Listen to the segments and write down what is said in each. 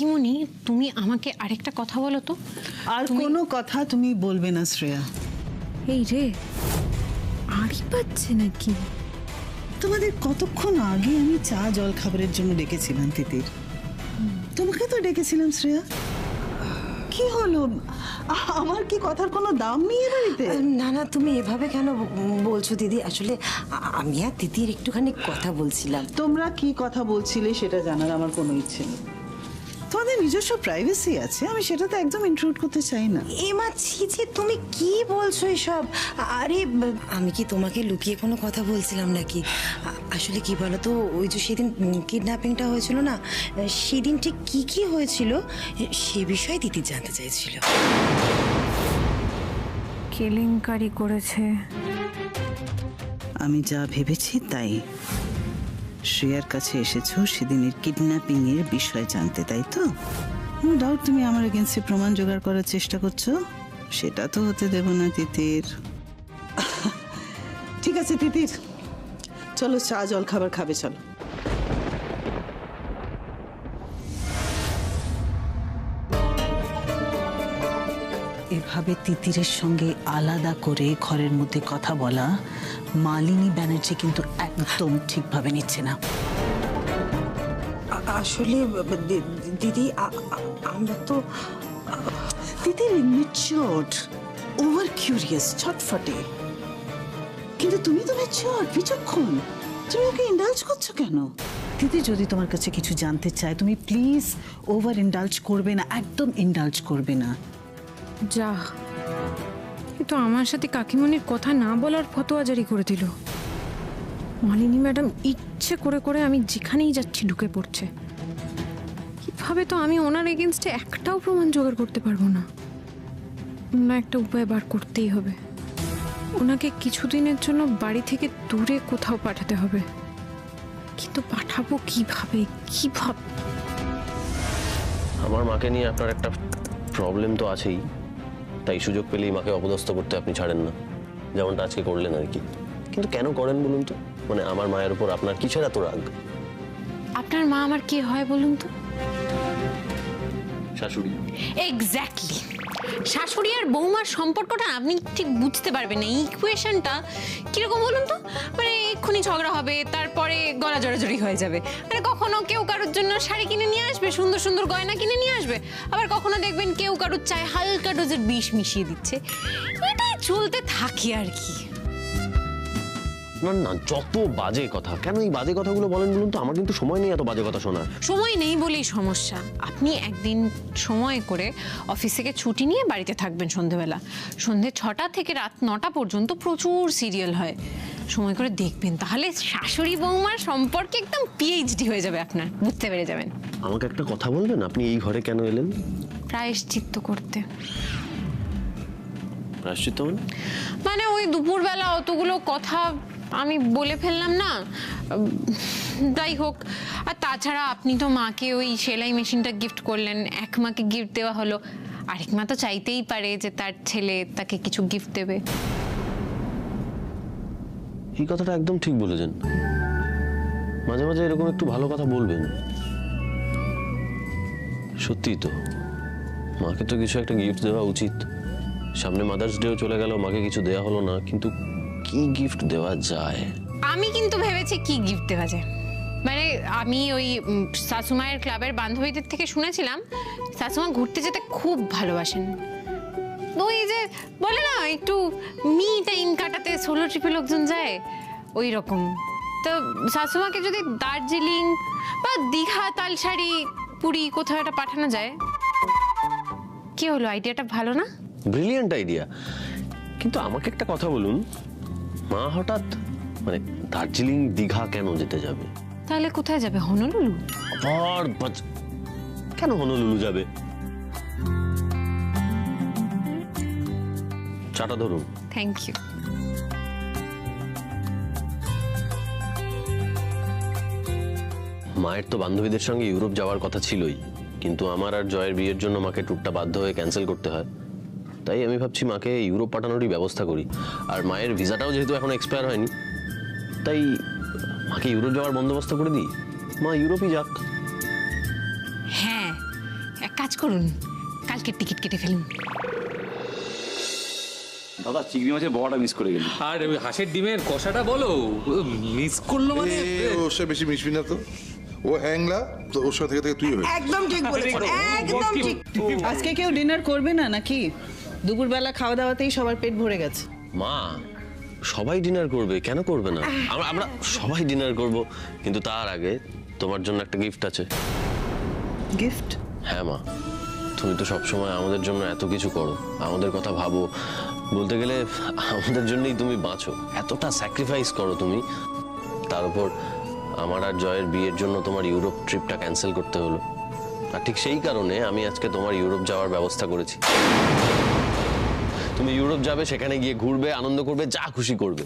কাকিমণি, তুমি আমাকে আরেকটা কথা বলো তো। আর কোনো কথা তুমি বলবে না শ্রেয়া। এই রে, আড়ি পাচ্ছে নাকি? তোমাদের কতক্ষণ আগে আমি চা জল খাবারের জন্য ডেকেছিলাম তিতির। তোমাকে তো ডেকেছিলাম শ্রেয়া। কি হলো? আমার কি কথার কোনো দাম নেই এ বাড়িতে? না না, তুমি এভাবে কেন বলছো দিদি? আসলে আমি আর তিতির একটুখানি কথা বলছিলাম। তোমরা কি কথা বলছিলে সেটা জানার আমার কোনো ইচ্ছে নেই। তোমাদের নিজস্ব প্রাইভেসি আছে, আমি সেটাতে একদম ইন্ট্রুড করতে চাই না। এমা ছি ছি, তুমি কি বলছো এসব? আরে আমি কি তোমাকে লুকিয়ে কোনো কথা বলছিলাম নাকি? আসলে কি বলো তো, ওই যে সেদিন কিডন্যাপিংটা হয়েছিল না, সেদিন ঠিক কি কি হয়েছিল সে বিষয়ে দিদি জানতে চাইছিল। কেলেঙ্কারি করেছে। আমি যা ভেবেছি তাই। শ্রেয়ার কাছে এসেছো সেদিনের কিডন্যাপিং এর বিষয় জানতে, তাই তো? নো ডাউট তুমি আমার এগেন্সে প্রমাণ জোগাড় করার চেষ্টা করছো। সেটা তো হতে দেব না তিতির। ঠিক আছে তিতির, চলো চা জল খাবার খাবে, চলো। এভাবে তিতিরের সঙ্গে আলাদা করে ঘরের মধ্যে কথা বলা মালিনী ব্যানার্জি কিন্তু একদম ঠিকভাবে নিচ্ছে না। আসলে দিদি আমরা তো তিতির ম্যাচিওরড, ওভার কিউরিয়াস, ছটফটে। কিন্তু তুমি তো ম্যাচিওরড, বিচক্ষণ। তুমি ওকে ইন্ডালজ করছো কেন? দিদি যদি তোমার কাছে কিছু জানতে চায় তুমি প্লিজ ওভার ইন্ডালজ করবে না, একদম ইন্ডালজ করবে না। যা, কিন্তু আমার সাথে কাকিমণির কথা না বলার ফতোয়া জারি করে দিল। মালিনী ম্যাডাম ইচ্ছে করে করে আমি যেখানেই যাচ্ছি ঢুকে পড়ছে। কিভাবে তো আমি ওনার এগেনস্টে একটাও প্রমাণ জোগাড় করতে পারবো না। অন্য একটা উপায় বার করতেই হবে। ওনাকে কিছুদিনের জন্য বাড়ি থেকে দূরে কোথাও পাঠাতে হবে। কিন্তু পাঠাবো কিভাবে? আমার মাকে নিয়ে আপনার একটা প্রবলেম তো আছেই, তাই সুযোগ পেলেই মাকে অপদস্থ করতে আপনি ছাড়েন না, যেমনটা আজকে করলেন আর কি। কিন্তু কেন করেন বলুন তো? মানে আমার মায়ের উপর আপনার কিসের এত রাগ? আপনার মা আমার কি হয় বলুন তো? শাশুড়ি। এক্স্যাক্টলি, শাশুড়ি আর বৌমার সম্পর্কটা আপনি ঠিক বুঝতে পারবেন না। ইকুয়েশনটা কিরকম বলুন তো? মানে এক্ষুনি ঝগড়া হবে, তারপরে গলা জড়াজড়ি হয়ে যাবে। মানে কখনো কেউ কারোর জন্য শাড়ি কিনে নিয়ে আসবে, সুন্দর সুন্দর গয়না কিনে নিয়ে আসবে, আবার কখনো দেখবেন কেউ কারোর চায় হালকা ডোজের বিষ মিশিয়ে দিচ্ছে। এটাই চলতে থাকে আর কি। না না, যত বাজে কথা। কেন এই বাজে কথাগুলো বলেন বলুন তো? আমার কিন্তু সময় নেই এত বাজে কথা শোনার। সময় নেই বলেই সমস্যা। আপনি একদিন সময় করে অফিস থেকে ছুটি নিয়ে বাড়িতে থাকবেন সন্ধেবেলা। সন্ধে 6টা থেকে রাত 9টা পর্যন্ত প্রচুর সিরিয়াল হয়। সময় করে দেখবেন, তাহলে শাশুড়ি বৌমার সম্পর্কে একদম পিএইচডি হয়ে যাবে আপনার, বুঝতে পেরে যাবেন। আমাকে একটা কথা বলবেন, আপনি এই ঘরে কেন এলেন? প্রায়শ্চিত্ত করতে। প্রায়শ্চিত্ত মানে ওই দুপুরবেলা অতগুলো কথা আমি বলে ফেললাম না, যাই হোক। আর তাছাড়া আপনি তো মাকে ওই সেলাই মেশিনটা গিফট করলেন, এক মাকে গিফট দেওয়া হলো, আরেক মা তো চাইতেই পারে যে তার ছেলে তাকে কিছু গিফট দেবে। এই কথাটা একদম ঠিক বলেছেন। মাঝে মাঝে এরকম একটু ভালো কথা বলবেন। সত্যিই তো, মাকে তো কিছু একটা গিফট দেওয়া উচিত। সামনে মাদার্স ডেও চলে গেল, মাকে কিছু দেওয়া হলো না। কিন্তু কি গিফট দেওয়া যায়? আমি কিন্তু ভেবেছি কি গিফট দেওয়া যায়। মানে আমি ওই শাশুমায়ের ক্লাবের বান্ধবীদের থেকে শুনেছিলাম শাশুমা ঘুরতে যেতে খুব ভালোবাসেন। ওই যে বলে না একটু মি টাইম কাটাতে সোলো ট্রিপে লোকজন যায়, ওই রকম। তো শাশুমাকে যদি দার্জিলিং বা দীঘা, তালসারি, পুরী কোথাও একটা পাঠানো যায়, কি হলো? আইডিয়াটা ভালো না? Brilliant idea. কিন্তু আমাকে একটা কথা বলুন, মা হঠাৎ মানে দার্জিলিং দীঘা কেন যেতে যাবে? তাহলে কোথায় যাবে? হনলুলু? আবার কেন হনলুলু যাবে? চাটা ধরুন। Thank you. মায়ের তো বান্ধবীদের সঙ্গে ইউরোপ যাওয়ার কথা ছিলই, কিন্তু আমার আর জয়ের বিয়ের জন্য মাকে ট্যুরটা বাধ্য হয়ে ক্যান্সেল করতে হয়। তাই আমি ভাবছি মাকে ইউরোপ পাঠানোরই ব্যবস্থা করি। আর মায়ের ভিসাটাও যেহেতু এখন এক্সপায়ার হয়নি, তাই মাকে ইউরোপ যাওয়ার বন্দোবস্ত করে দিই। মা ইউরোপই যাক। হ্যাঁ, এক কাজ করুন, কালকের টিকিট কেটে ফেলুন। দাদা চিংড়ি মাছের বড়াটা মিস করে গেলি। আর ওই হাঁসের ডিমের কষাটা বলো, মিস করলো মানে। ওর সাথে বেশি মিশবি না তো, ও হ্যাংলা তো, ওর সাথে থেকে তুই হয়ে একদম ঠিক বলেছো, একদম ঠিক। আজকে কেউ ডিনার করবে না নাকি? দুপুরবেলা খাওয়া দাওয়াতেই সবার পেট ভরে গেছে। মা, সবাই ডিনার করবে, কেন করবে না? আমরা সবাই ডিনার করব, কিন্তু তার আগে তোমার জন্য একটা গিফট আছে। গিফট? হ্যাঁ মা, তুমি তো সবসময় আমাদের জন্য এত কিছু করো, আমাদের কথা ভাবো, বলতে গেলে আমাদের জন্যই তুমি বাঁচো, এতটা স্যাক্রিফাইস করো তুমি। তার উপর আমার আর জয়ের বিয়ের জন্য তোমার ইউরোপ ট্রিপটা ক্যান্সেল করতে হলো, আর ঠিক সেই কারণে আমি আজকে তোমার ইউরোপ যাওয়ার ব্যবস্থা করেছি। তুমি ইউরোপ যাবে, সেখানে গিয়ে ঘুরবে, আনন্দ করবে, যা খুশি করবে।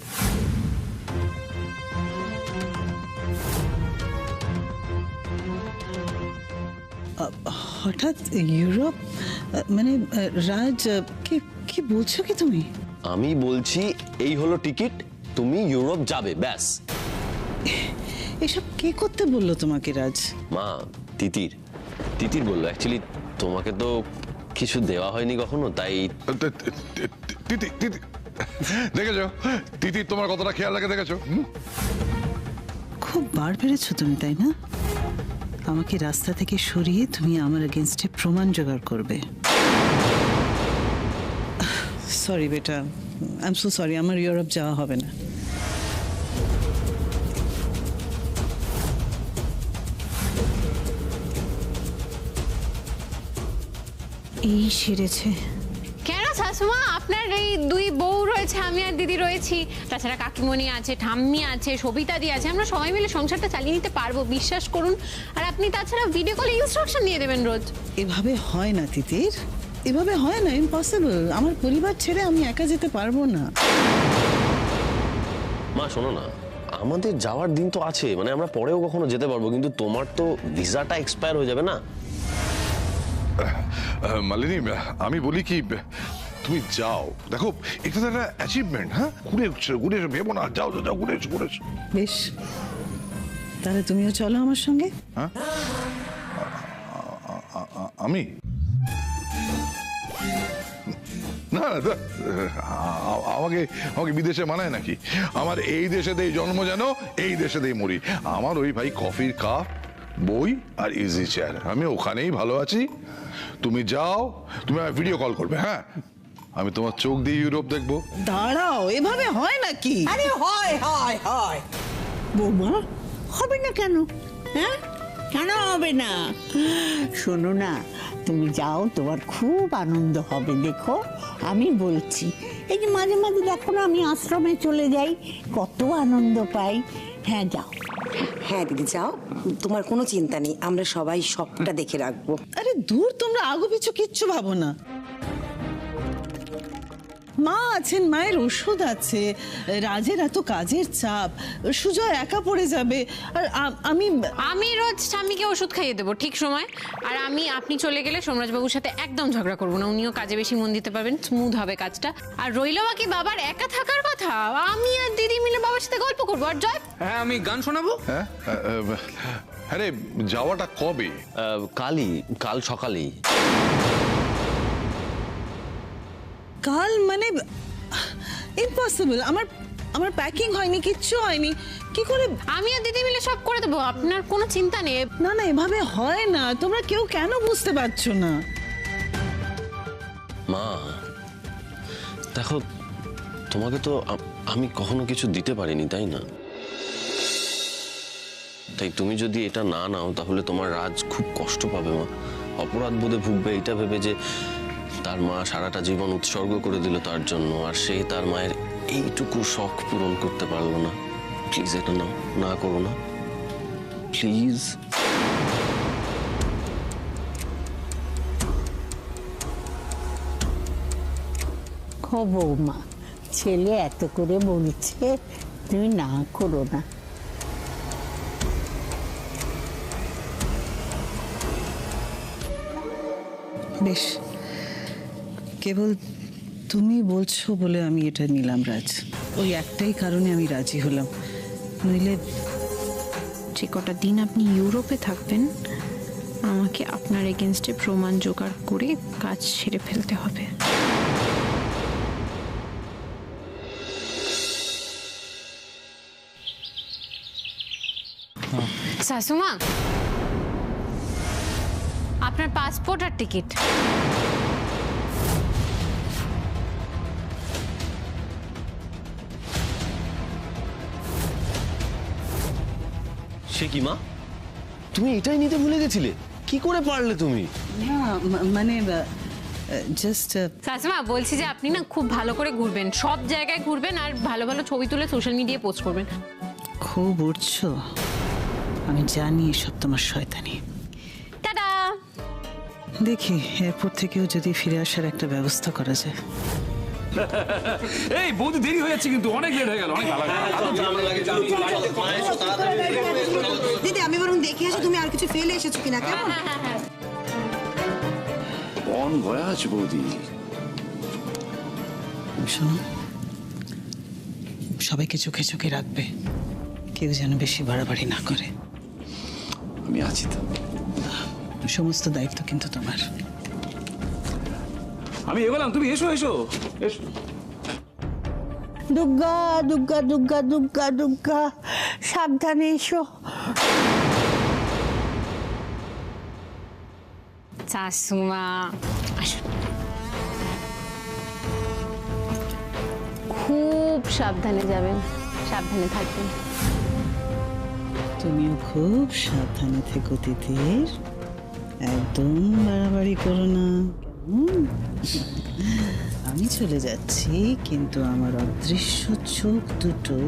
হঠাৎ ইউরোপ? মানে রাজ, কি কি বলছো কি তুমি? আমি বলছি এই হলো টিকিট, তুমি ইউরোপ যাবে, ব্যাস। এসব কে করতে বললো তোমাকে রাজ? মা, তিতির তিতির বললো। অ্যাকচুয়ালি তোমাকে তো কিছু দেওয়া হয়নি কখনো, তাই। তিতি তিতি দেখেছো, তিতি তোমার কতটা খেয়াল রাখে দেখেছো? খুব বার বেড়েছো তুমি, তাই না? আমাকে রাস্তা থেকে সরিয়ে তুমি আমার এগেনস্টে প্রমাণ জোগাড় করবে। সরি বেটা, আই এম সো সরি, আমার ইউরোপ যাওয়া হবে না। এই সেরেছে। কেন শাশুমা, আপনার এই দুই বউ রয়েছে, আমি আর দিদি রয়েছি, তাছাড়া কাকিমণি আছে, ঠাম্মি আছে, সবিতা দি আছে, আমরা সবাই মিলে সংসারটা চালিয়ে নিতে পারবো, বিশ্বাস করুন। আর আপনি তাছাড়া ভিডিও কলে ইনস্ট্রাকশন দিয়ে দেবেন রোজ। এভাবে হয় না তিতির, এভাবে হয় না, ইম্পসিবল। আমার পরিবার ছেড়ে আমি একা যেতে পারবো না। মা শোনো না, আমাদের যাওয়ার দিন তো আছে, মানে আমরা পরেও কখনো যেতে পারবো, কিন্তু তোমার তো ভিসাটা এক্সপায়ার হয়ে যাবে না। মালিনী, আমি বলি কি, তুমি যাও, দেখো এটা তো একটা অ্যাচিভমেন্ট। হ্যাঁ, ঘুরে ঘুরে ভেবো না, যাও যাও, ঘুরে ঘুরে। বেশ, তাহলে তুমিও চলো আমার সঙ্গে। হ্যাঁ, আমি না না, আমাকে আমাকে বিদেশে মানায় নাকি? আমার এই দেশেতেই জন্ম, যেন এই দেশেতেই মরি। আমার ওই ভাই কফির কাপ, বই আর ইজি চেয়ার, আমি ওখানেই ভালো আছি। তুমি যাও, তুমি ভিডিও কল করবে। হ্যাঁ, আমি তোমার চোখ দিয়ে ইউরোপ দেখবো। দাঁড়াও, এভাবে হয় নাকি? আরে হয় হয় হয় বৌমা, হবে না কেন? হ্যাঁ, কেন হবে না? শোনো না, তুমি যাও, তোমার খুব আনন্দ হবে। দেখো, আমি বলছি, এই যে মাঝে মাঝে দেখো না, আমি আশ্রমে চলে যাই, কত আনন্দ পাই। হ্যাঁ যাও। হ্যাঁ দিদি যাও, তোমার কোনো চিন্তা নেই, আমরা সবাই সবটা দেখে রাখবো। আরে দূর, তোমরা আগু পিছু কিচ্ছু ভাবো না। মা আছেন, মায়ের ওষুধ আছে, রাজের এত কাজের চাপ, সুজয় একা পড়ে যাবে। আর আমি রোজ স্বামীকে ওষুধ খাইয়ে দেবো ঠিক সময়। আর আপনি চলে গেলে সোমরাজবাবুর সাথে একদম ঝগড়া করবো না, উনিও কাজে বেশি মন দিতে পারবেন, স্মুথ হবে কাজটা। আর রইল বাকি বাবার একা থাকার কথা, আমি আর দিদি মিলে বাবার সাথে গল্প করবো। আর জয়, হ্যাঁ, আমি গান শোনাবো। হ্যাঁ, হ্যাঁ রে, যাওয়াটা কবে? কাল সকালেই। কাল মানে ইম্পসিবল। আমার প্যাকিং হয়নি, কিচ্ছু হয়নি, কি করে? আমি আর দিদি মিলে সব করে দেবো, আপনার কোনো চিন্তা নেই। না না, এভাবে হয় না, তোমরা কেউ কেন বুঝতে পারছো না? মা দেখো, তোমাকে তো আমি কখনো কিছু দিতে পারিনি, তাই না? তাই তুমি যদি এটা না নাও, তাহলে তোমার রাজ খুব কষ্ট পাবে মা, অপরাধ বোধে ভুগবে, এটা ভেবে যে তার মা সারাটা জীবন উৎসর্গ করে দিল তার জন্য, আর সে তার মায়ের এইটুকু শখ পূরণ করতে পারলো না। প্লিজ এটা নাও, না করো না প্লিজ। ও বৌমা, ছেলে এত করে বলছে, তুমি না করো না। বেশ, কেবল তুমি বলছো বলে আমি এটা নিলাম রাজ, ওই একটাই কারণে আমি রাজি হলাম, নইলে যে কটা দিন আপনি ইউরোপে থাকবেন আমার আমাকে আপনার এগেনস্টে প্রমাণ জোগাড় করে কাজ ছেড়ে ফেলতে হবে। শাশুমা, আপনার পাসপোর্ট আর টিকিট। সে কি মা, তুমি এটাই নিতে ভুলে গেছিলে? কি করে পারলে তুমি? না মানে জাস্ট শাশুমা, বলছি যে আপনি না খুব ভালো করে ঘুরবেন, সব জায়গায় ঘুরবেন আর ভালো ভালো ছবি তুলে সোশ্যাল মিডিয়ায় পোস্ট করবেন। খুব উঠছো, আমি জানি এসব তোমার শয়তানি। টাটা। দেখি এরপর থেকেও যদি ফিরে আসার একটা ব্যবস্থা করা যায়। এই বৌদি দেরি হয়ে যাচ্ছে কিন্তু, অনেক লেট হয়ে গেল, অনেক ভালো দিদি আমি বরং দেখে আসি তুমি আর কিছু ফেলে এসেছো কিনা, কেমন? অন ভয়াজ বৌদি। শোনো, সবাইকে চোখে চোখে রাখবে, কেউ যেন বেশি বাড়াবাড়ি না করে। আমি আছি তো। সমস্ত দায়িত্ব কিন্তু তোমার। আমি এগোলাম, তুমি এসো এসো এসো। দুর্গা দুর্গা দুর্গা দুর্গা দুর্গা, সাবধানে এসো। শাশুমা আসুন। খুব সাবধানে যাবেন, সাবধানে থাকবেন। তুমিও খুব সাবধানে থেকো তিতির, একদম বাড়াবাড়ি করো না, কেমন? আমি চলে যাচ্ছি, কিন্তু আমার অদৃশ্য চোখ দুটো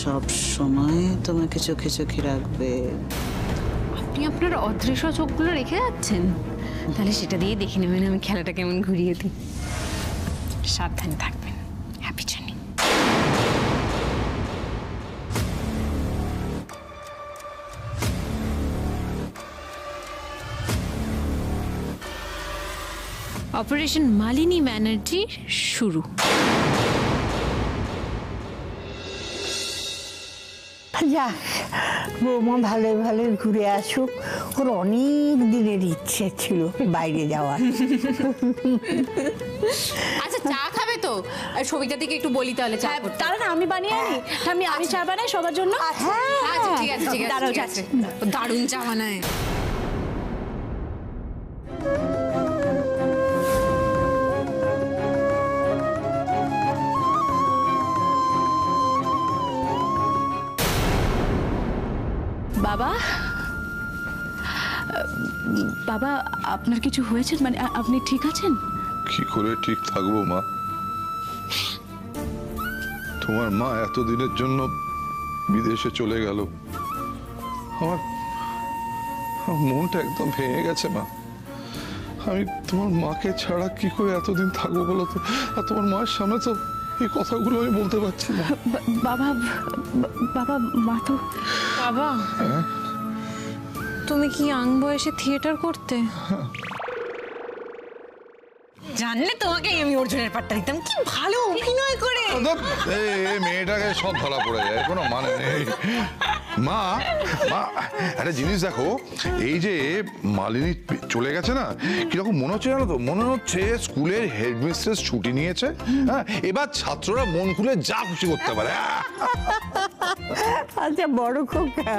সব সময় তোমাকে চোখে চোখে রাখবে। আপনি আপনার অদৃশ্য চোখগুলো রেখে যাচ্ছেন, তাহলে সেটা দিয়ে দেখে নেবেন আমি খেলাটা কেমন ঘুরিয়ে দিই। সাবধানে থাকবেন। Happy journey. Operation Malini Banerjee শুরু। যাক, বৌমা ভালো ভালো ঘুরে আসুক, ওর অনেক দিনের ইচ্ছে ছিল বাইরে যাওয়ার। আচ্ছা, চা খাবে তো? আর সবিতা থেকে একটু বলি তাহলে চা করতে। তাহলে না আমি বানিয়ে আনি, আমি চা বানাই সবার জন্য। আচ্ছা ঠিক আছে ঠিক আছে দাঁড়াও, ঠিক আছে। দারুণ চা বানায়। বাবা, বাবা আপনার কিছু হয়েছে? মানে আপনি ঠিক আছেন? কি করে ঠিক থাকবো মা? তোমার মা এতদিনের জন্য বিদেশে চলে গেল, আমার মনটা একদম ভেঙে গেছে মা। আমি তোমার মাকে ছাড়া কি করে এতদিন থাকবো বলো তো? আর তোমার মায়ের সামনে তো এই কথাগুলো আমি বলতে পারছি না। বাবা, বাবা মা তো। বাবা, তুমি কি ইয়াং বয়সে থিয়েটার করতে? জানলে তোমাকে আমি অর্জুনের পাট্টা দিতাম। কি ভালো অভিনয় করে। এই মেয়েটাকে সব ধরা পড়ে যায়, কোনো মানে নেই। মা মা একটা জিনিস দেখো, এই যে মালিনী চলে গেছে না, কিরকম মনে হচ্ছে জানো তো? মনে হচ্ছে স্কুলের হেডমিস্ট্রেস ছুটি নিয়েছে, হ্যাঁ, এবার ছাত্ররা মন খুলে যা খুশি করতে পারে। আচ্ছা বড় খোকা,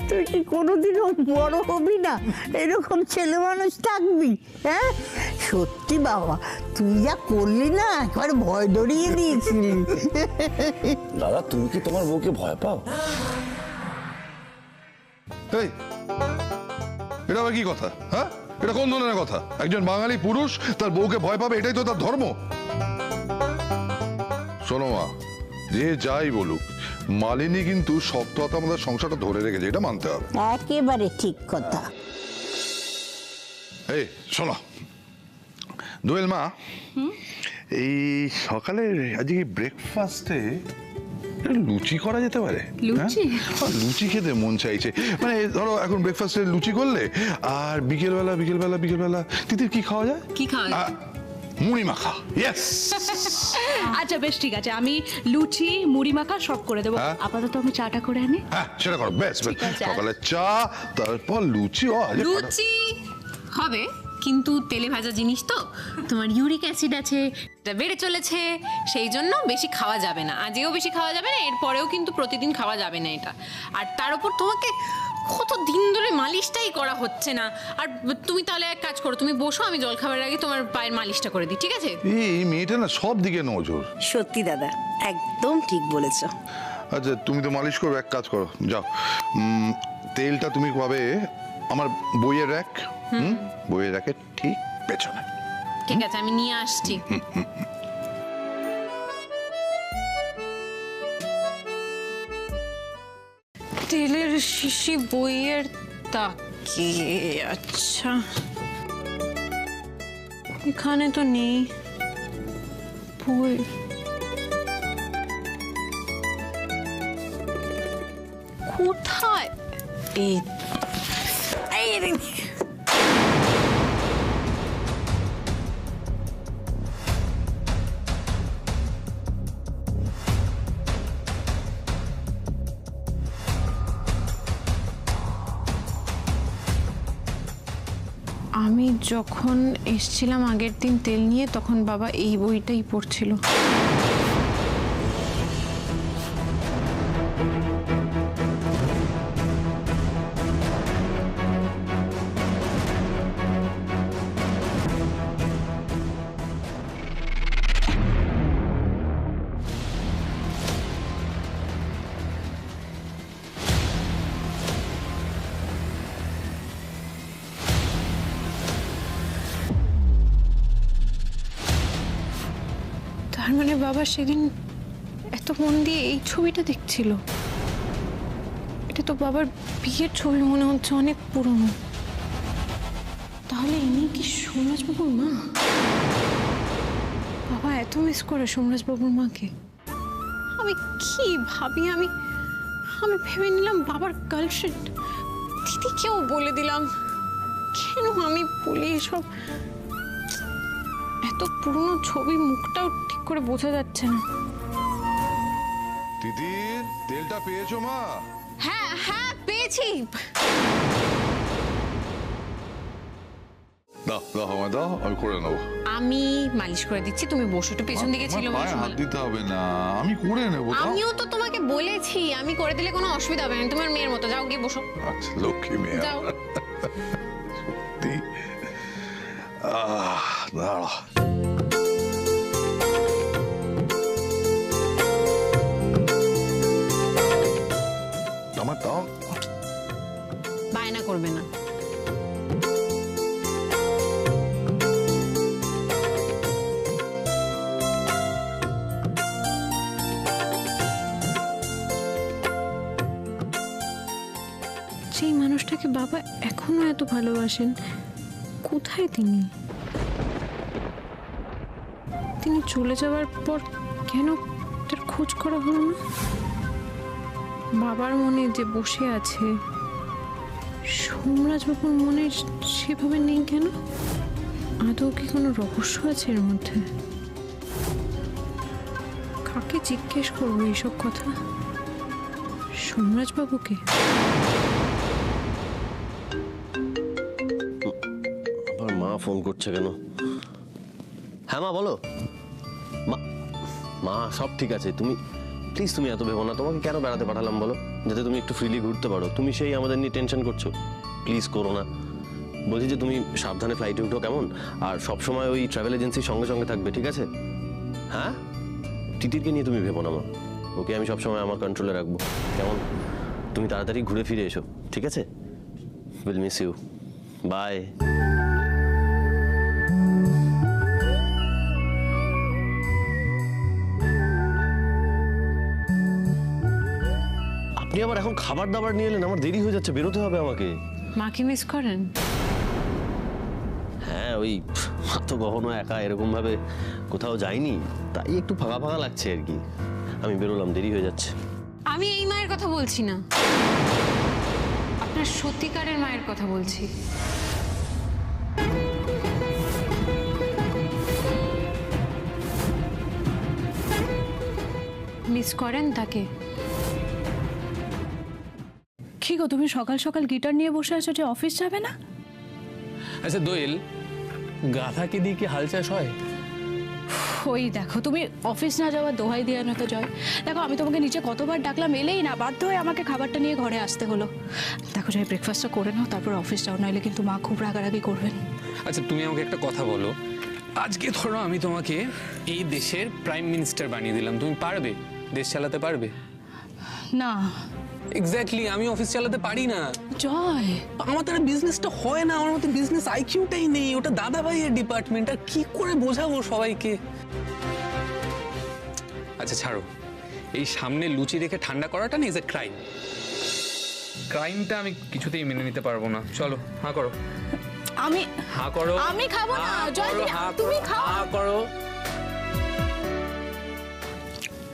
তুই কি কোনোদিনও বড় হবি না? এরকম ছেলে মানুষ থাকবি? হ্যাঁ সত্যি বাবা, তুই যা করলি না, একবার ভয় ধরিয়ে দিয়েছিলি। দাদা, তুমি কি তোমার বউকে ভয় পাও? এই, এটা আবার কি কথা? হ্যাঁ, এটা কোন ধরনের কথা? একজন বাঙালি পুরুষ তার বউকে ভয় পাবে, এটাই তো তার ধর্ম। শোনো মা, যে যাই বলুক, মালিনী কিন্তু শক্ত হাতে আমাদের সংসারটা ধরে রেখেছে, এটা মানতে হবে। একেবারে ঠিক কথা। এই শোনো দোয়েল মা, এই সকালে আজকে ব্রেকফাস্টে লুচি করা যেতে পারে? লুচি? লুচি খেতে মন চাইছে। মানে ধরো এখন ব্রেকফাস্টে লুচি করলে, আর বিকেলবেলা তিতির কি খাওয়া যায়? কি খাওয়া যায়? মুড়ি মাখা। ইয়েস। আচ্ছা বেশ ঠিক আছে, আমি লুচি মুড়ি মাখা সব করে দেবো। হ্যাঁ। আপাতত আমি চাটা করে আনি। হ্যাঁ সেটা করো, বেশ বেশ। ঠিক আছে। সকালে চা, তারপর লুচি। ও আরে লুচি হবে, কিন্তু তেলে ভাজা জিনিস তো, তোমার ইউরিক অ্যাসিড আছে, এটা বেড়ে চলেছে, সেই জন্য বেশি খাওয়া যাবে না। আজকেও বেশি খাওয়া যাবে না, এরপরেও কিন্তু প্রতিদিন খাওয়া যাবে না এটা। আর তার উপর তোমাকে কত দিন ধরে মালিশটাই করা হচ্ছে না। আর তুমি তাহলে এক কাজ করো, তুমি বসো, আমি জল খাবারের আগে তোমার পায়ের মালিশটা করে দিই, ঠিক আছে? এই মেয়েটা না সব দিকে নজর। সত্যি দাদা, একদম ঠিক বলেছো। আচ্ছা তুমি তো মালিশ করবে, এক কাজ করো, যাও তেলটা তুমি পাবে আমার বইয়ের র্যাক, বইয়ের র্যাকের ঠিক পেছনে। ঠিক আছে, আমি নিয়ে আসছি। তেলের শিশি বইয়ের তাকে, আচ্ছা এখানে তো নেই বই। কোথায়? এই আমি যখন এসছিলাম আগের দিন তেল নিয়ে, তখন বাবা এই বইটাই পড়ছিল। তার মানে বাবা সেদিন এত মন দিয়ে এই ছবিটা দেখছিল। এটা তো বাবার বিয়ের ছবি মনে হচ্ছে, অনেক পুরনো। তাহলে ইনি কি সোমরাজবাবুর মা? বাবা এত মিস করে সোমরাজবাবুর মাকে। আমি কি ভাবি, আমি ভেবে নিলাম বাবার গার্লফ্রেন্ড। দিদিকেও বলে দিলাম, কেন আমি বলি এসব? এত পুরনো ছবি, মুখটাও ঠিক করে বোঝা যাচ্ছে না। তিতির তেলটা পেয়েছো মা? হ্যাঁ হ্যাঁ পেয়েছি। দাও দাও আমায় দাও, আমি করে নেবো। আমি মালিশ করে দিচ্ছি, তুমি বসো। একটু পেছন দিকে ছিল আমার পায়ে হাত দিতে হবে না, আমি করে নেবো। দাও। আমিও তো তোমাকে বলেছি আমি করে দিলে কোনো অসুবিধা হবে না, তোমার মেয়ের মতো। যাও গিয়ে বসো। আচ্ছা লক্ষ্মী মেয়ে। যাও। সত্যি দাঁড়া। আমার দাও। বায়না করবে না। যেই মানুষটাকে বাবা এখনো এত ভালোবাসেন, কোথায় তিনি? তিনি চলে যাওয়ার পর কেন তার খোঁজ করা হলো না? বাবার মনে যে বসে আছে, সোমরাজবাবুর মনে সেভাবে নেই কেন? আদৌ কি কোনো রহস্য আছে এর মধ্যে? কাকে জিজ্ঞেস করবো এইসব কথা? সোমরাজবাবুকে? আমার মা ফোন করছে কেন? হ্যাঁ মা বলো। মা সব ঠিক আছে, তুমি প্লিজ তুমি এত ভেবো না। তোমাকে কেন বেড়াতে পাঠালাম বলো? যাতে তুমি একটু ফ্রিলি ঘুরতে পারো। তুমি সেই আমাদের নিয়ে টেনশন করছো, প্লিজ করো না। বলছি যে তুমি সাবধানে ফ্লাইটে উঠো কেমন, আর সবসময় ওই ট্রাভেল এজেন্সির সঙ্গে সঙ্গে থাকবে, ঠিক আছে? হ্যাঁ তিতিরকে নিয়ে তুমি ভেবো না মা, ওকে আমি সবসময় আমার কন্ট্রোলে রাখবো, কেমন? তুমি তাড়াতাড়ি ঘুরে ফিরে এসো, ঠিক আছে? Will miss you, bye. আপনি আবার এখন খাবার দাবার নিয়ে এলেন, আমার দেরি হয়ে যাচ্ছে, বেরোতে হবে আমাকে। মাকে মিস করেন? হ্যাঁ ওই মা তো কখনো একা এরকম ভাবে কোথাও যায়নি, তাই একটু ফাঁকা ফাঁকা লাগছে আর কি। আমি বেরোলাম, দেরি হয়ে যাচ্ছে। আমি এই মায়ের কথা বলছি না, আপনার সত্যিকারের মায়ের কথা বলছি। করেন তাকে? কি গো, তুমি সকাল সকাল গিটার নিয়ে বসে আছো যে অফিস যাবে না? আচ্ছা দোয়েল, গাধাকে দিয়ে কি হাল চাষ হয়? ওই দেখো, তুমি অফিস না যাওয়ার দোহাই দিয়ে না তো জয়। দেখো, আমি তোমাকে নিচে কতবার ডাকলাম, এলেই না, বাধ্য হয়ে আমাকে খাবারটা নিয়ে ঘরে আসতে হলো। দেখো জয়, ব্রেকফাস্টটা করে নাও, তারপর অফিস যাও, নাহলে কিন্তু মা খুব রাগারাগি করবেন। আচ্ছা তুমি আমাকে একটা কথা বলো, আজকে ধরো আমি তোমাকে এই দেশের প্রাইম মিনিস্টার বানিয়ে দিলাম, তুমি পারবে? দেশ চালাতে পারবে? না এক্স্যাক্টলি, আমি অফিস চালাতে পারি না। জয়, আমার দ্বারা বিজনেসটা হয় না, আমার মতো বিজনেস আইকিউটাই নেই। ওটা দাদা ভাইয়ের ডিপার্টমেন্ট, আর কি করে বোঝাবো সবাইকে? আচ্ছা ছাড়ো, এই সামনে লুচি রেখে ঠান্ডা করাটা না ইজ এ ক্রাইম। ক্রাইমটা আমি কিছুতেই মেনে নিতে পারবো না। চলো হাঁ করো। আমি হাঁ করো। আমি খাবো না জয়, তুমি খাও। হাঁ করো।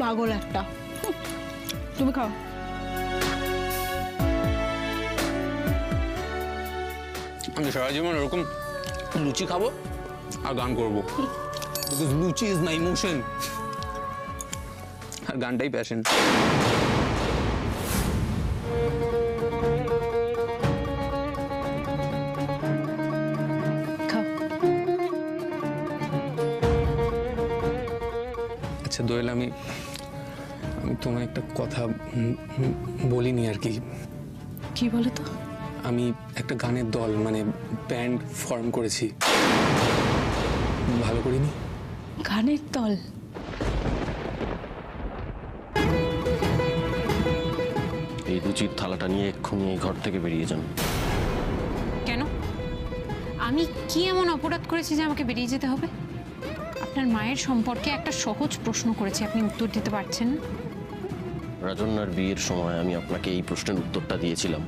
পাগল একটা। তুমি খাও। আমি সারা জীবন এরকম লুচি খাবো আর গান করবো, because luchi is my emotion, আর গানটাই প্যাশন। খাও। আচ্ছা দোয়েল, আমি তোমায় একটা কথা বলিনি আর কি। কি বলো তো? আমি একটা গানের দল মানে ব্যান্ড ফর্ম করেছি। ভালো করিনি? গানের দল? এই লুচির থালাটা নিয়ে এক্ষুনি এই ঘর থেকে বেরিয়ে যান। কেন? আমি কি এমন অপরাধ করেছি যে আমাকে বেরিয়ে যেতে হবে? আপনার মায়ের সম্পর্কে একটা সহজ প্রশ্ন করেছি, আপনি উত্তর দিতে পারছেন না। রাজন্যার বিয়ের সময় আমি আপনাকে এই প্রশ্নের উত্তরটা দিয়েছিলাম।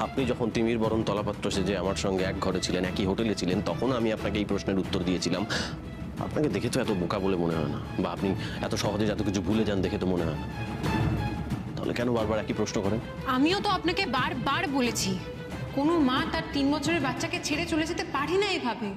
আপনি যখন তিমির বরণ তলাপাত্র সেজে আমার সঙ্গে এক ঘরে ছিলেন, একই হোটেলে ছিলেন, তখন আমি আপনাকে এই প্রশ্নের উত্তর দিয়েছিলাম। আপনাকে দেখে তো এত বোকা বলে মনে হয় না, বা আপনি এত সহজে যত কিছু ভুলে যান দেখে তো মনে হয় না। তাহলে কেন বারবার একই প্রশ্ন করেন? আমিও তো আপনাকে বারবার বলেছি, কোনো মা তার 3 বছরের বাচ্চাকে ছেড়ে চলে যেতে পারে না এভাবে।